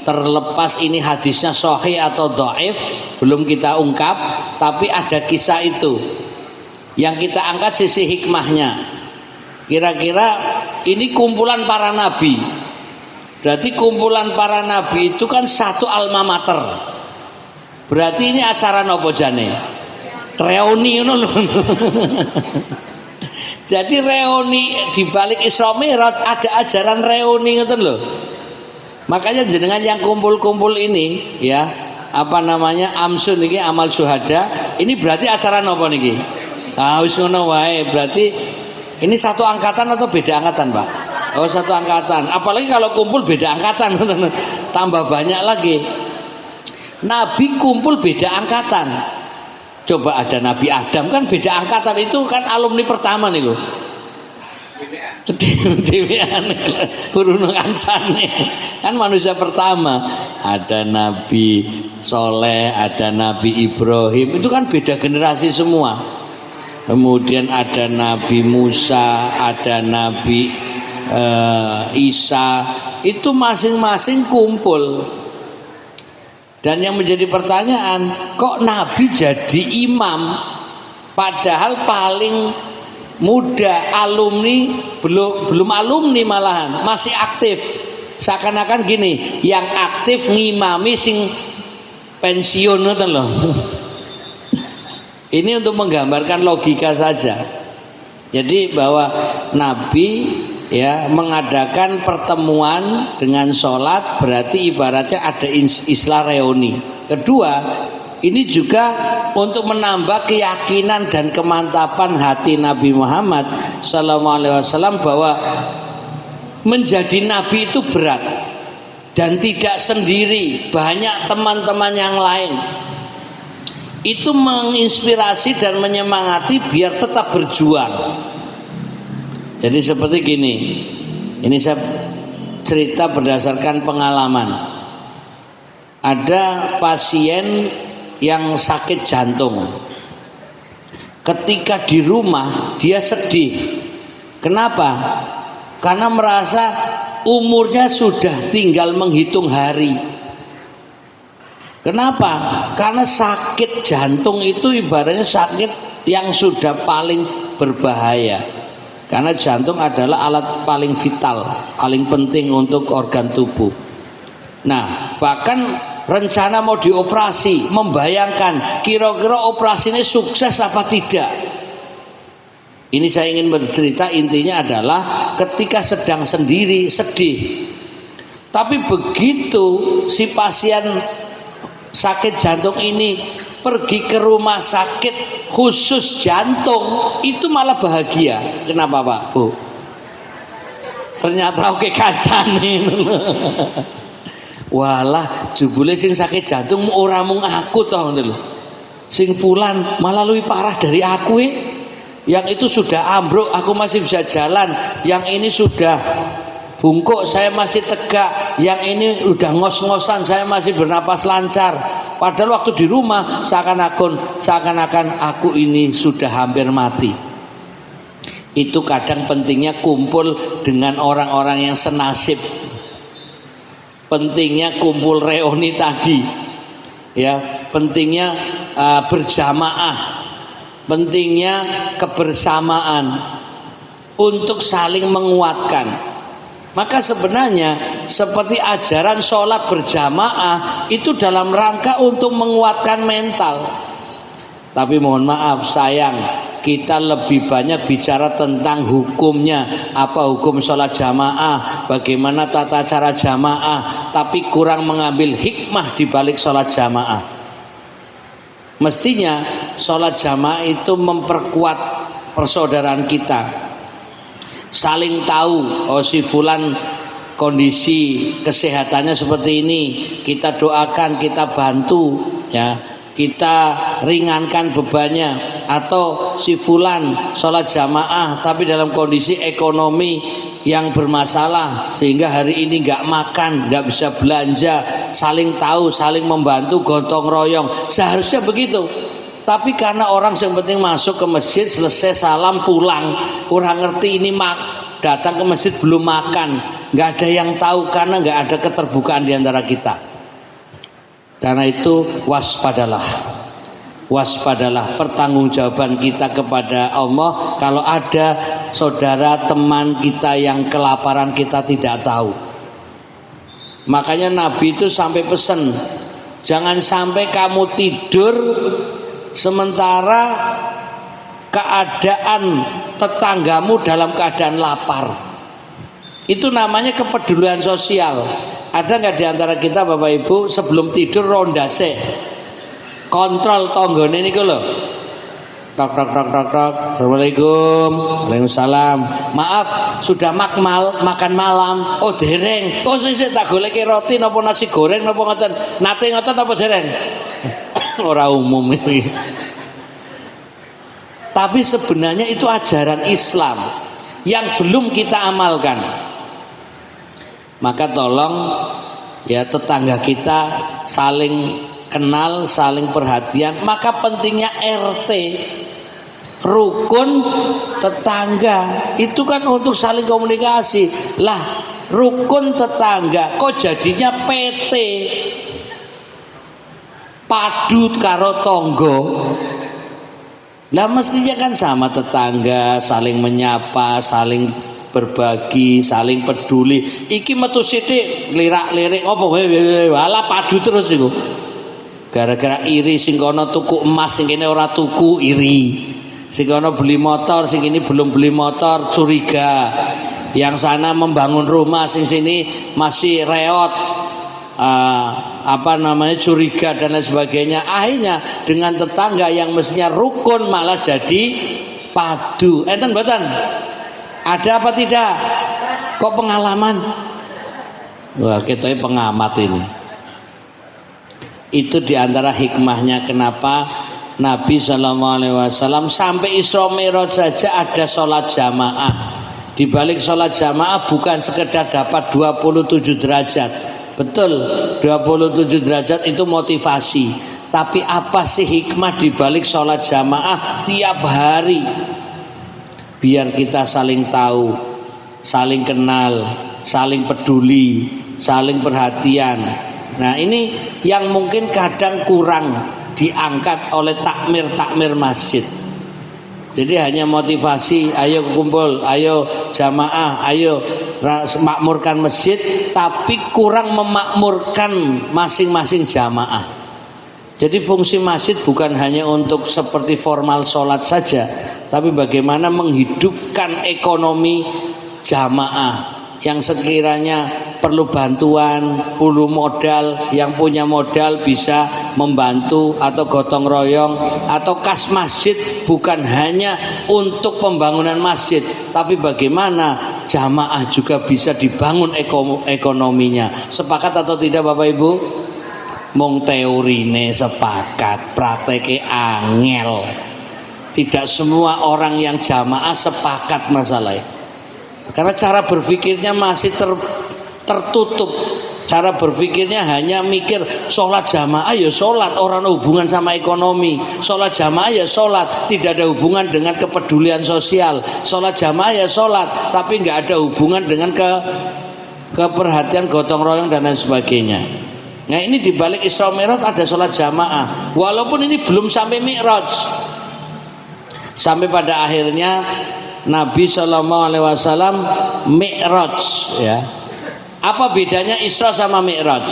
terlepas ini hadisnya sahih atau dhaif belum kita ungkap, tapi ada kisah itu yang kita angkat sisi hikmahnya. Kira-kira ini kumpulan para nabi. Berarti kumpulan para nabi itu kan satu alma mater. Berarti ini acara nopo jane? Reuni ngono lho. Jadi reuni di balik Isra Mi'raj ada ajaran reuni ngoten lho. Makanya jenengan yang kumpul-kumpul ini ya, apa namanya? Amsun niki amal syuhada. Ini berarti acara nopo niki? Ah wis ngono wae. Berarti ini satu angkatan atau beda angkatan, Pak? Oh, satu angkatan. Apalagi kalau kumpul beda angkatan, tambah banyak lagi. Nabi kumpul beda angkatan. Coba ada Nabi Adam kan beda angkatan, itu kan alumni pertama nih loh. Dewean urun kancane kan manusia pertama. Ada Nabi Soleh, ada Nabi Ibrahim, itu kan beda generasi semua. Kemudian ada Nabi Musa, ada Nabi Isa, itu masing-masing kumpul. Dan yang menjadi pertanyaan, kok Nabi jadi imam padahal paling muda, alumni belum alumni malahan masih aktif. Seakan-akan gini, yang aktif ngimami sing pensiun ngoten loh. Ini untuk menggambarkan logika saja. Jadi bahwa Nabi ya mengadakan pertemuan dengan sholat berarti ibaratnya ada istilah reuni. Kedua, ini juga untuk menambah keyakinan dan kemantapan hati Nabi Muhammad SAW bahwa menjadi Nabi itu berat dan tidak sendiri, banyak teman-teman yang lain. Itu menginspirasi dan menyemangati biar tetap berjuang. Jadi seperti gini, ini saya cerita berdasarkan pengalaman. Ada pasien yang sakit jantung. Ketika di rumah dia sedih. Kenapa? Karena merasa umurnya sudah tinggal menghitung hari. Kenapa? Karena sakit jantung itu ibaratnya sakit yang sudah paling berbahaya. Karena jantung adalah alat paling vital, paling penting untuk organ tubuh. Nah, bahkan rencana mau dioperasi, membayangkan kira-kira operasi ini sukses apa tidak. Ini saya ingin bercerita, intinya adalah ketika sedang sendiri sedih. Tapi begitu si pasien sakit jantung ini pergi ke rumah sakit khusus jantung, itu malah bahagia. Kenapa Pak Bu? Ternyata oke kacane. Walah jebule sing sakit jantung ora mung aku toh ngono lho. Sing fulan malah lebih parah dari aku. Yang itu sudah ambruk, aku masih bisa jalan. Yang ini sudah bungkuk, saya masih tegak. Yang ini udah ngos-ngosan, saya masih bernapas lancar. Padahal waktu di rumah seakan-akan aku ini sudah hampir mati. Itu kadang pentingnya kumpul dengan orang-orang yang senasib. Pentingnya kumpul reuni tadi. Ya, pentingnya berjamaah. Pentingnya kebersamaan untuk saling menguatkan. Maka sebenarnya seperti ajaran sholat berjamaah itu dalam rangka untuk menguatkan mental. Tapi mohon maaf sayang, kita lebih banyak bicara tentang hukumnya. Apa hukum sholat jamaah, bagaimana tata cara jamaah, tapi kurang mengambil hikmah di balik sholat jamaah. Mestinya sholat jamaah itu memperkuat persaudaraan kita, saling tahu, oh si fulan kondisi kesehatannya seperti ini, kita doakan, kita bantu, ya, kita ringankan bebannya. Atau si fulan sholat jamaah tapi dalam kondisi ekonomi yang bermasalah sehingga hari ini nggak makan, nggak bisa belanja, saling tahu, saling membantu, gotong royong. Seharusnya begitu. Tapi karena orang yang penting masuk ke masjid, selesai salam pulang, kurang ngerti ini datang ke masjid belum makan, nggak ada yang tahu karena nggak ada keterbukaan di antara kita. Karena itu waspadalah pertanggungjawaban kita kepada Allah kalau ada saudara teman kita yang kelaparan kita tidak tahu. Makanya Nabi itu sampai pesan, jangan sampai kamu tidur sementara keadaan tetanggamu dalam keadaan lapar. Itu namanya kepedulian sosial. Ada nggak di antara kita Bapak Ibu sebelum tidur rondase, kontrol tonggone niku lho. Tok tok tok tok tok. Assalamualaikum. Waalaikumsalam. Maaf, sudah makan malam. Oh dereng. Oh sik tak goleki roti napa nasi goreng napa ngoten. Nate ngoten apa dereng? Ora umum iki. Tapi sebenarnya itu ajaran Islam yang belum kita amalkan. Maka tolong ya tetangga kita saling kenal, saling perhatian. Maka pentingnya RT, rukun tetangga, itu kan untuk saling komunikasi. Lah rukun tetangga kok jadinya PT, padu karo tonggo. Lah mestinya kan sama tetangga, saling menyapa, saling berbagi, saling peduli. Iki metu sithik lirak-lirik apa wala padu terus iku. Gara-gara iri sing kono tuku emas sing kene ora tuku, iri. Sing kono beli motor sing ini belum beli motor, curiga. Yang sana membangun rumah sing sini masih reot, curiga dan lain sebagainya. Akhirnya dengan tetangga yang mestinya rukun malah jadi padu. Enten mboten? Ada apa tidak? Kok pengalaman? Wah, kita pengamat ini. Itu diantara hikmahnya kenapa Nabi SAW sampai Isra Mi'raj saja ada sholat jamaah. Di balik sholat jamaah bukan sekedar dapat 27 derajat. Betul, 27 derajat itu motivasi. Tapi apa sih hikmah di balik sholat jamaah tiap hari? Biar kita saling tahu, saling kenal, saling peduli, saling perhatian. Nah ini yang mungkin kadang kurang diangkat oleh takmir masjid. Jadi hanya motivasi, ayo kumpul, ayo jamaah, ayo makmurkan masjid, tapi kurang memakmurkan masing-masing jamaah. Jadi fungsi masjid bukan hanya untuk seperti formal sholat saja, tapi bagaimana menghidupkan ekonomi jamaah yang sekiranya perlu bantuan, perlu modal, yang punya modal bisa membantu atau gotong royong, atau kas masjid bukan hanya untuk pembangunan masjid, tapi bagaimana jamaah juga bisa dibangun ekonominya. Sepakat atau tidak Bapak Ibu? Mung teorine sepakat, prakteke angel. Tidak semua orang yang jamaah sepakat masalahnya. Karena cara berpikirnya masih tertutup. Cara berpikirnya hanya mikir sholat jamaah ya sholat, orang hubungan sama ekonomi. Sholat jamaah ya sholat, tidak ada hubungan dengan kepedulian sosial. Sholat jamaah ya sholat, tapi nggak ada hubungan dengan keperhatian gotong royong dan lain sebagainya. Nah ini dibalik Isra Mi'raj ada sholat jamaah, walaupun ini belum sampai Mi'raj. Sampai pada akhirnya Nabi Shallallahu Alaihi Wasallam Mi'raj, ya. Apa bedanya Isra sama Mi'raj?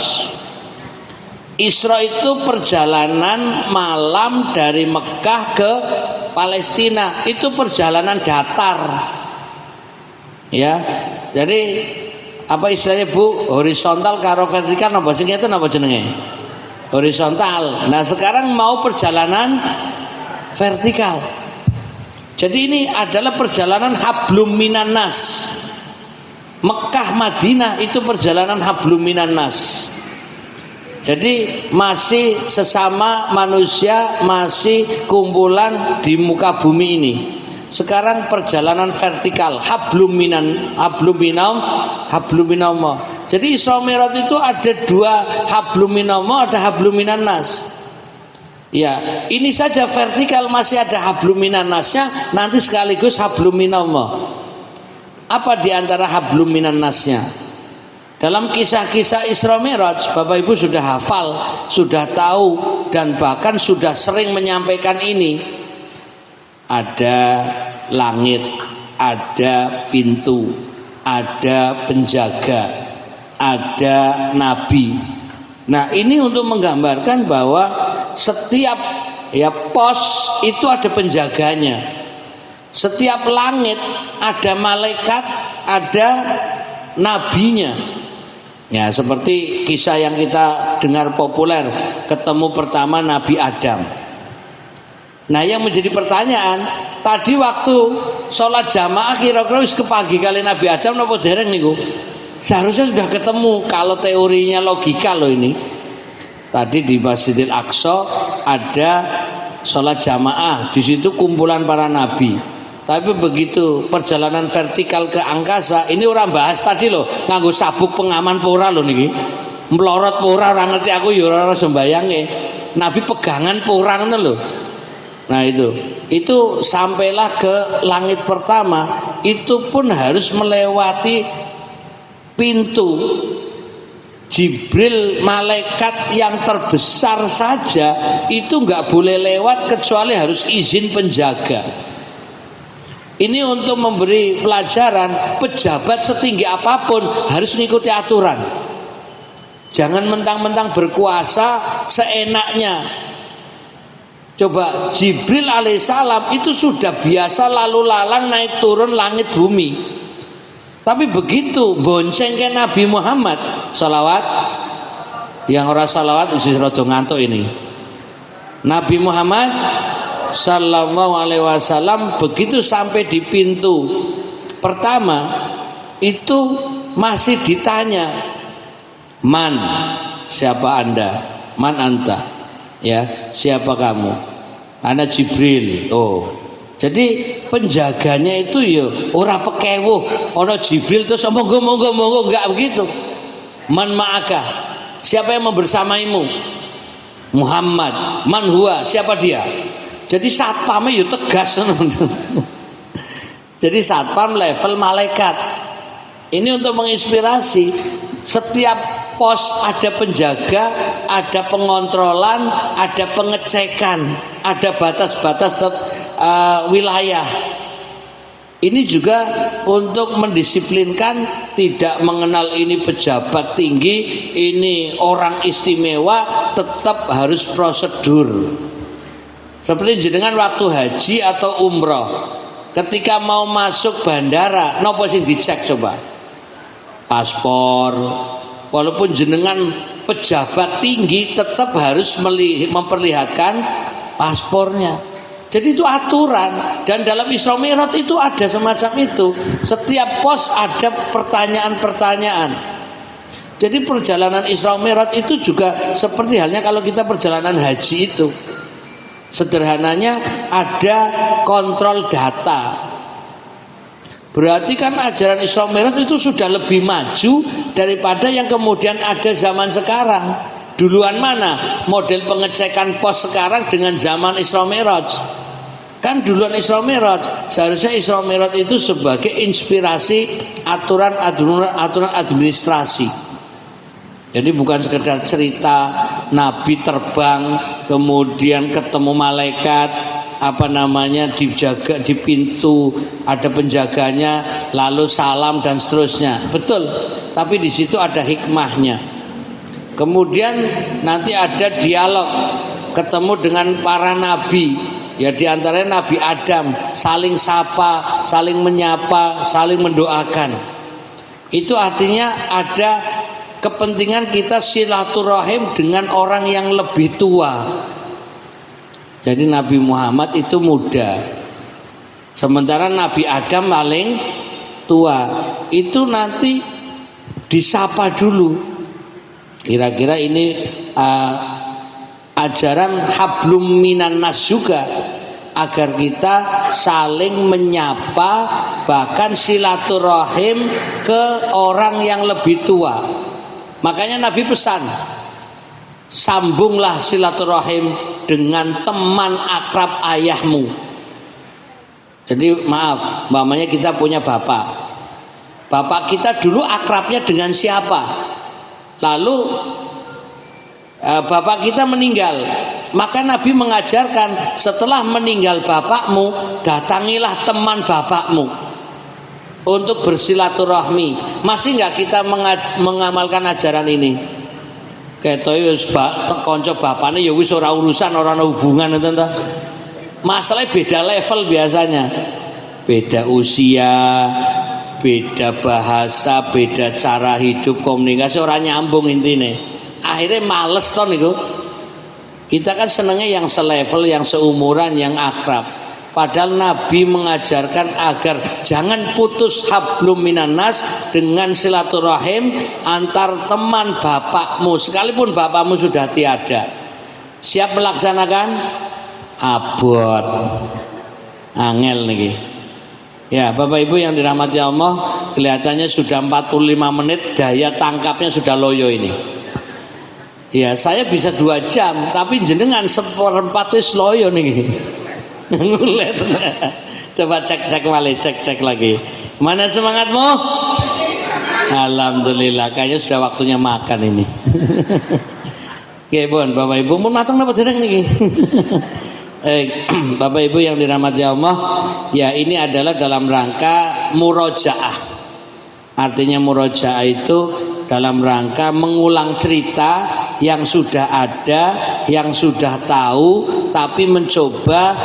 Isra itu perjalanan malam dari Mekah ke Palestina, itu perjalanan datar, ya. Jadi apa istilahnya Bu? Horizontal karo vertikal apa sing ngeten apa jenenge? Horizontal. Nah, sekarang mau perjalanan vertikal. Jadi ini adalah perjalanan hablum minan nas. Mekah Madinah itu perjalanan hablum minan nas. Jadi masih sesama manusia, masih kumpulan di muka bumi ini. Sekarang perjalanan vertikal, hablum minallah. Jadi Isra Mi'raj itu ada dua, hablum minallah, ada hablum minan nas. Ya, ini saja vertikal masih ada hablum minan nasnya, nanti sekaligus hablum minallah. Apa di antara hablum minan nasnya? Dalam kisah-kisah Isra Mi'raj, Bapak Ibu sudah hafal, sudah tahu, dan bahkan sudah sering menyampaikan ini. Ada langit, ada pintu, ada penjaga, ada nabi. Nah ini untuk menggambarkan bahwa setiap pos itu ada penjaganya. Setiap langit ada malaikat, ada nabinya. Ya seperti kisah yang kita dengar populer, ketemu pertama Nabi Adam. Nah yang menjadi pertanyaan, tadi waktu sholat jamaah kira-kira wis kepagi kali Nabi Adam napa dereng niku? Seharusnya sudah ketemu kalau teorinya logika loh ini. Tadi di Masjidil Aqsa ada sholat jamaah, di situ kumpulan para nabi. Tapi begitu perjalanan vertikal ke angkasa, ini orang bahas tadi loh, nganggo sabuk pengaman pora loh niki. Melorot pora orang ngerti aku ya ora sembayange. Nabi pegangan pora ngono loh. Nah itu sampailah ke langit pertama, itu pun harus melewati pintu. Jibril malaikat yang terbesar saja itu nggak boleh lewat kecuali harus izin penjaga. Ini untuk memberi pelajaran, pejabat setinggi apapun harus mengikuti aturan. Jangan mentang-mentang berkuasa seenaknya. Coba Jibril alaihissalam itu sudah biasa lalu lalang naik turun langit bumi. Tapi begitu boncengke Nabi Muhammad salawat, yang ora salawat wis rada ngantuk ini. Nabi Muhammad sallallahu alaihi wasallam begitu sampai di pintu pertama itu masih ditanya, man, siapa Anda? Man anta? Ya, siapa kamu? Ana Jibril. Oh. Jadi penjaganya itu ya ora pekewuh, ana Jibril terus monggo enggak begitu. Man ma'aka? Siapa yang membersamaimu? Muhammad. Man huwa? Siapa dia? Jadi satpamnya ya tegas. Jadi satpam level malaikat. Ini untuk menginspirasi, setiap pos ada penjaga, ada pengontrolan, ada pengecekan, ada batas-batas wilayah. Ini juga untuk mendisiplinkan, tidak mengenal ini pejabat tinggi, ini orang istimewa, tetap harus prosedur. Seperti jenengan waktu haji atau umroh, ketika mau masuk bandara, nopo sing dicek coba? Paspor. Walaupun jenengan pejabat tinggi, tetap harus memperlihatkan paspornya. Jadi itu aturan, dan dalam Isra Mi'raj itu ada semacam itu. Setiap pos ada pertanyaan-pertanyaan. Jadi perjalanan Isra Mi'raj itu juga seperti halnya kalau kita perjalanan haji itu. Sederhananya ada kontrol data. Berarti kan ajaran Isra Mi'raj itu sudah lebih maju daripada yang kemudian ada zaman sekarang. Duluan mana model pengecekan pos sekarang dengan zaman Isra Mi'raj? Kan duluan Isra Mi'raj. Seharusnya Isra Mi'raj itu sebagai inspirasi aturan administrasi. Jadi bukan sekedar cerita Nabi terbang kemudian ketemu malaikat dijaga di pintu, ada penjaganya, lalu salam dan seterusnya. Betul, tapi di situ ada hikmahnya. Kemudian nanti ada dialog, ketemu dengan para nabi, ya diantaranya Nabi Adam, saling sapa, saling menyapa, saling mendoakan. Itu artinya ada kepentingan kita silaturahim dengan orang yang lebih tua. Jadi Nabi Muhammad itu muda, sementara Nabi Adam paling tua. Itu nanti disapa dulu. Kira-kira ini ajaran hablum minan nas juga, agar kita saling menyapa, bahkan silaturahim ke orang yang lebih tua. Makanya Nabi pesan, sambunglah silaturahim dengan teman akrab ayahmu. Jadi maaf, umpamanya kita punya bapak kita dulu akrabnya dengan siapa? Lalu bapak kita meninggal, maka Nabi mengajarkan setelah meninggal bapakmu, datangilah teman bapakmu untuk bersilaturahmi. Masih nggak kita mengamalkan ajaran ini? Ketoy wis kanca bapakne ya wis ora urusan, ora ana hubungan itu. Masalahnya beda level biasanya. Beda usia, beda bahasa, beda cara hidup, komunikasi ora nyambung intine. Akhirnya males toh niku. Kita kan senengnya yang selevel, yang seumuran, yang akrab. Padahal Nabi mengajarkan agar jangan putus hablum minan nas dengan silaturahim antar teman bapakmu, sekalipun bapakmu sudah tiada. Siap melaksanakan? Abot. Angel niki. Ya, Bapak Ibu yang dirahmati Allah, kelihatannya sudah 45 menit, daya tangkapnya sudah loyo ini. Ya, saya bisa 2 jam, tapi jenengan 1/4 wis loyo niki. Ngulet. Coba cek lagi. Mana semangatmu? Alhamdulillah, kayaknya sudah waktunya makan ini. Oke, Bon, Bapak Ibu mun mateng napa dereng niki? Bapak Ibu yang dirahmati Allah, ya ini adalah dalam rangka murojaah. Artinya murojaah itu dalam rangka mengulang cerita yang sudah ada, yang sudah tahu, tapi mencoba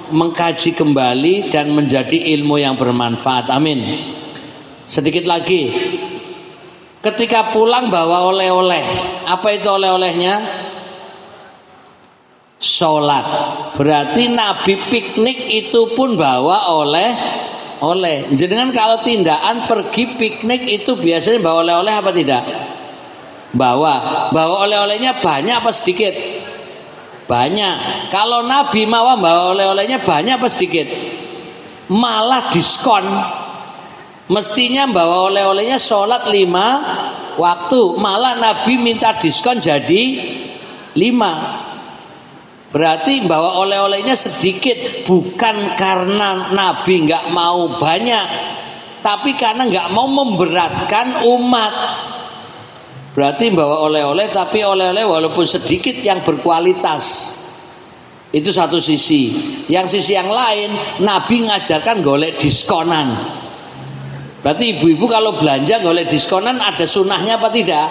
mengkaji kembali dan menjadi ilmu yang bermanfaat. Amin. Sedikit lagi, ketika pulang bawa oleh-oleh. Apa itu oleh-olehnya? Sholat. Berarti Nabi piknik itu pun bawa oleh. Jenengan kalau tindakan pergi piknik itu biasanya bawa oleh-oleh apa tidak? Bawa oleh-olehnya banyak apa sedikit? Banyak. Kalau Nabi mau bawa oleh-olehnya banyak apa sedikit? Malah diskon. Mestinya bawa oleh-olehnya sholat 5 waktu, malah Nabi minta diskon jadi 5. Berarti bawa oleh-olehnya sedikit, bukan karena Nabi nggak mau banyak, tapi karena nggak mau memberatkan umat. Berarti bawa oleh-oleh, tapi oleh-oleh walaupun sedikit yang berkualitas. Itu satu sisi. Yang sisi yang lain, Nabi ngajarkan golek diskonan. Berarti ibu-ibu kalau belanja golek diskonan ada sunahnya apa tidak?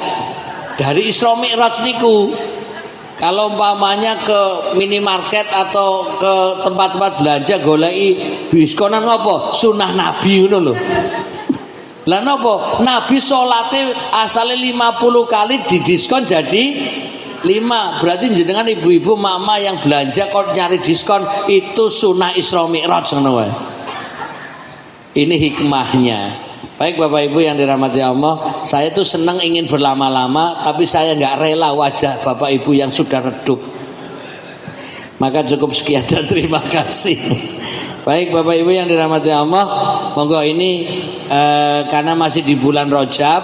Dari Isra Mi'raj niku. Kalau umpamanya ke minimarket atau ke tempat-tempat belanja goleki diskonan apa? Sunah Nabi ngono lho. Lah napa? Nabi salate asale 50 kali didiskon jadi 5. Berarti jenengan ibu-ibu mama yang belanja kok nyari diskon, itu sunah Isra Mi'raj ngono wae. Ini hikmahnya. Baik Bapak Ibu yang dirahmati Allah, saya tuh senang ingin berlama-lama, tapi saya nggak rela wajah Bapak Ibu yang sudah redup. Maka cukup sekian dan terima kasih. Baik Bapak Ibu yang dirahmati Allah, monggo ini karena masih di bulan Rajab,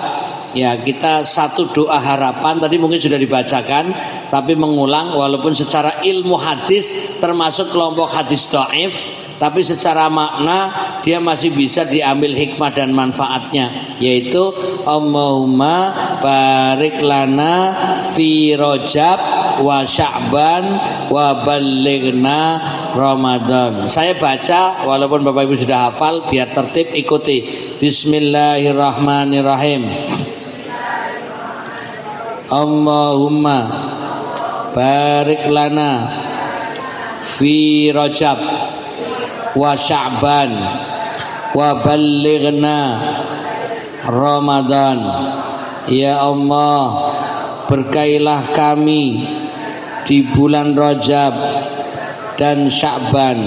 ya kita satu doa harapan tadi mungkin sudah dibacakan, tapi mengulang walaupun secara ilmu hadis termasuk kelompok hadis dhaif, tapi secara makna dia masih bisa diambil hikmah dan manfaatnya, yaitu Allahumma barik lana fi Rajab wa Sya'ban wa ballighna Ramadan. Saya baca walaupun Bapak Ibu sudah hafal, biar tertib ikuti. Bismillahirrahmanirrahim. Allahumma barik lana fi Rajab wa Sya'ban wa ballighna Ramadan. Ya Allah, berkailah kami di bulan Rajab dan Sya'ban,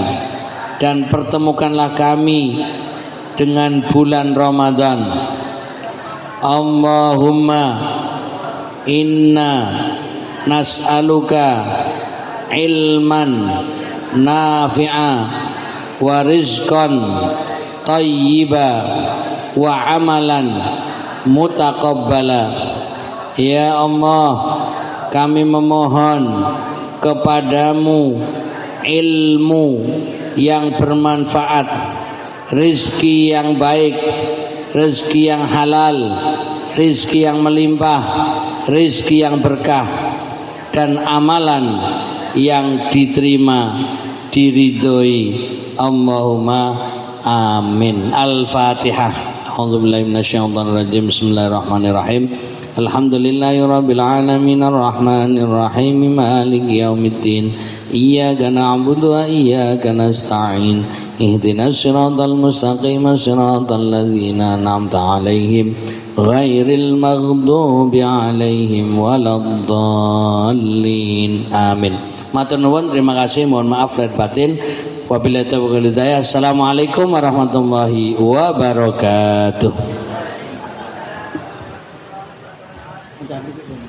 dan pertemukanlah kami dengan bulan Ramadan. Allahumma inna nas'aluka ilman nafi'a wa rizqan thayyiba wa amalan mutaqabbala. Ya Allah, kami memohon kepadamu ilmu yang bermanfaat, rezeki yang baik, rezeki yang halal, rezeki yang melimpah, rezeki yang berkah, dan amalan yang diterima, diridhoi. Allahumma amin. Al-Fatihah. A'udzubillahi minasyaitonir rajim. Bismillahirrahmanirrahim. Alhamdulillahirabbil alamin arrahmanir rahim maliki yaumiddin. Iyyaka na'budu wa iyyaka nasta'in. Ihdinas siratal mustaqim siratal ladzina an'amta 'alaihim ghairil maghdubi 'alaihim waladdallin. Amin. Matur nuwun, terima kasih, mohon maaf lahir batin. Wabillahi taufiq wal hidayah. Assalamualaikum warahmatullahi wabarakatuh.